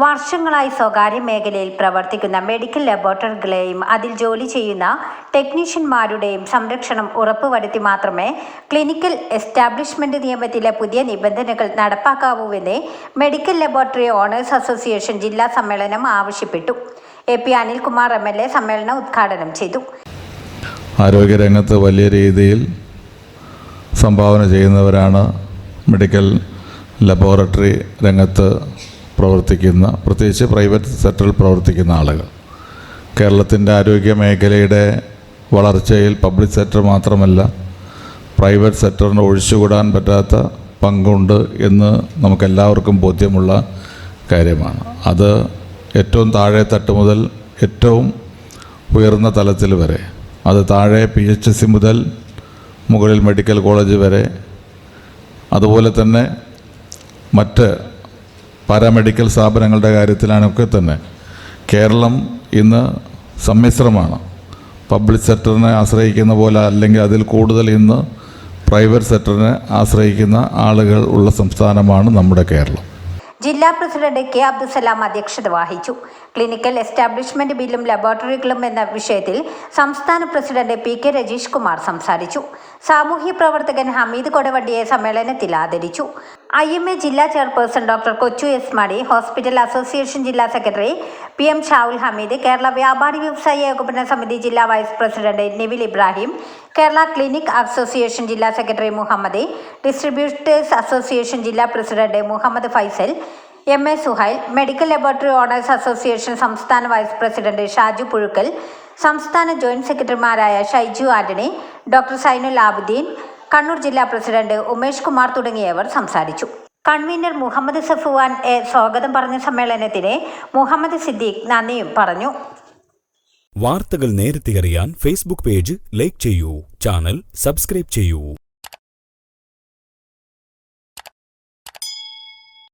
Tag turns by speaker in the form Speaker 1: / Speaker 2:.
Speaker 1: വർഷങ്ങളായി സ്വകാര്യ മേഖലയിൽ പ്രവർത്തിക്കുന്ന മെഡിക്കൽ ലബോറട്ടറികളെയും അതിൽ ജോലി ചെയ്യുന്ന ടെക്നീഷ്യന്മാരുടെയും സംരക്ഷണം ഉറപ്പുവരുത്തി മാത്രമേ ക്ലിനിക്കൽ എസ്റ്റാബ്ലിഷ്മെന്റ് നിയമത്തിലെ പുതിയ നിബന്ധനകൾ നടപ്പാക്കാവൂവെന്ന് മെഡിക്കൽ ലബോറട്ടറി ഓണേഴ്സ് അസോസിയേഷൻ ജില്ലാ സമ്മേളനം ആവശ്യപ്പെട്ടു. AP അനിൽകുമാർ MLA സമ്മേളനം ഉദ്ഘാടനം ചെയ്തു.
Speaker 2: ആരോഗ്യരംഗത്ത് വലിയ രീതിയിൽ സംഭാവന ചെയ്യുന്നവരാണ് മെഡിക്കൽ ലബോറട്ടറി രംഗത്ത് പ്രവർത്തിക്കുന്ന, പ്രത്യേകിച്ച് പ്രൈവറ്റ് സെക്ടറിൽ പ്രവർത്തിക്കുന്ന ആളുകൾ. കേരളത്തിൻ്റെ ആരോഗ്യ മേഖലയുടെ വളർച്ചയിൽ പബ്ലിക് സെക്ടർ മാത്രമല്ല, പ്രൈവറ്റ് സെക്ടറിന് ഒഴിച്ചുകൂടാൻ പറ്റാത്ത പങ്കുണ്ട് എന്ന് നമുക്കെല്ലാവർക്കും ബോധ്യമുള്ള കാര്യമാണ്. അത് ഏറ്റവും താഴെ തട്ട് മുതൽ ഏറ്റവും ഉയർന്ന തലത്തിൽ വരെ, അത് താഴെ PHC മുതൽ മുകളിൽ മെഡിക്കൽ കോളേജ് വരെ, അതുപോലെ തന്നെ മറ്റ് പാരാമെഡിക്കൽ സ്ഥാപനങ്ങളുടെ കാര്യത്തിലാണൊക്കെ തന്നെ കേരളം ഇന്ന് സമ്മിശ്രമാണ്. പബ്ലിക് സെക്ടറിനെ ആശ്രയിക്കുന്ന പോലെ അല്ലെങ്കിൽ അതിൽ കൂടുതൽ ഇന്ന് പ്രൈവറ്റ് സെക്ടറിനെ ആശ്രയിക്കുന്ന ആളുകൾ ഉള്ള സംസ്ഥാനമാണ് നമ്മുടെ കേരളം.
Speaker 1: ജില്ലാ പ്രസിഡന്റ് K. അബ്ദുസലാം അധ്യക്ഷത വഹിച്ചു. ക്ലിനിക്കൽ എസ്റ്റാബ്ലിഷ്മെന്റ് ബില്ലും ലബോറട്ടറികളും എന്ന വിഷയത്തിൽ സംസ്ഥാന പ്രസിഡന്റ് PK രജീഷ് കുമാർ സംസാരിച്ചു. സാമൂഹ്യ പ്രവർത്തകൻ ഹമീദ് കൊടവണ്ടിയെ സമ്മേളനത്തിൽ ആദരിച്ചു. IMA ജില്ലാ chairperson doctor Kochu S. Mani, hospital association ജില്ലാ സെക്രട്ടറി PM ഷാവുൽ ഹമീദ്, കേരള വ്യാപാരി വ്യവസായ ഏകോപന സമിതി ജില്ലാ vice president Nivil Ibrahim, Kerala clinic association ജില്ലാ സെക്രട്ടറി മുഹമ്മദ്, ഡിസ്ട്രിബ്യൂട്ടേഴ്സ് അസോസിയേഷൻ ജില്ലാ president Muhammad Faisal, MA Suhail, medical laboratory owners association സംസ്ഥാന വൈസ് പ്രസിഡന്റ് ഷാജു പുഴുക്കൽ, സംസ്ഥാന ജോയിന്റ് സെക്രട്ടറിമാരായ ഷൈജു ആന്റണി, ഡോക്ടർ സൈനുൽ ആബുദ്ദീൻ, കണ്ണൂർ ജില്ലാ പ്രസിഡന്റ് ഉമേഷ് കുമാർ തുടങ്ങിയവർ സംസാരിച്ചു. കൺവീനർ മുഹമ്മദ് സഫുവാൻ സ്വാഗതം പറഞ്ഞ സമ്മേളനത്തിന് മുഹമ്മദ് സിദ്ദീഖ് നന്ദിയും പറഞ്ഞു.
Speaker 3: വാർത്തകൾ നേരത്തെ അറിയാൻ ഫേസ്ബുക്ക് പേജ് ലൈക്ക് ചെയ്യൂ, ചാനൽ സബ്സ്ക്രൈബ് ചെയ്യൂ.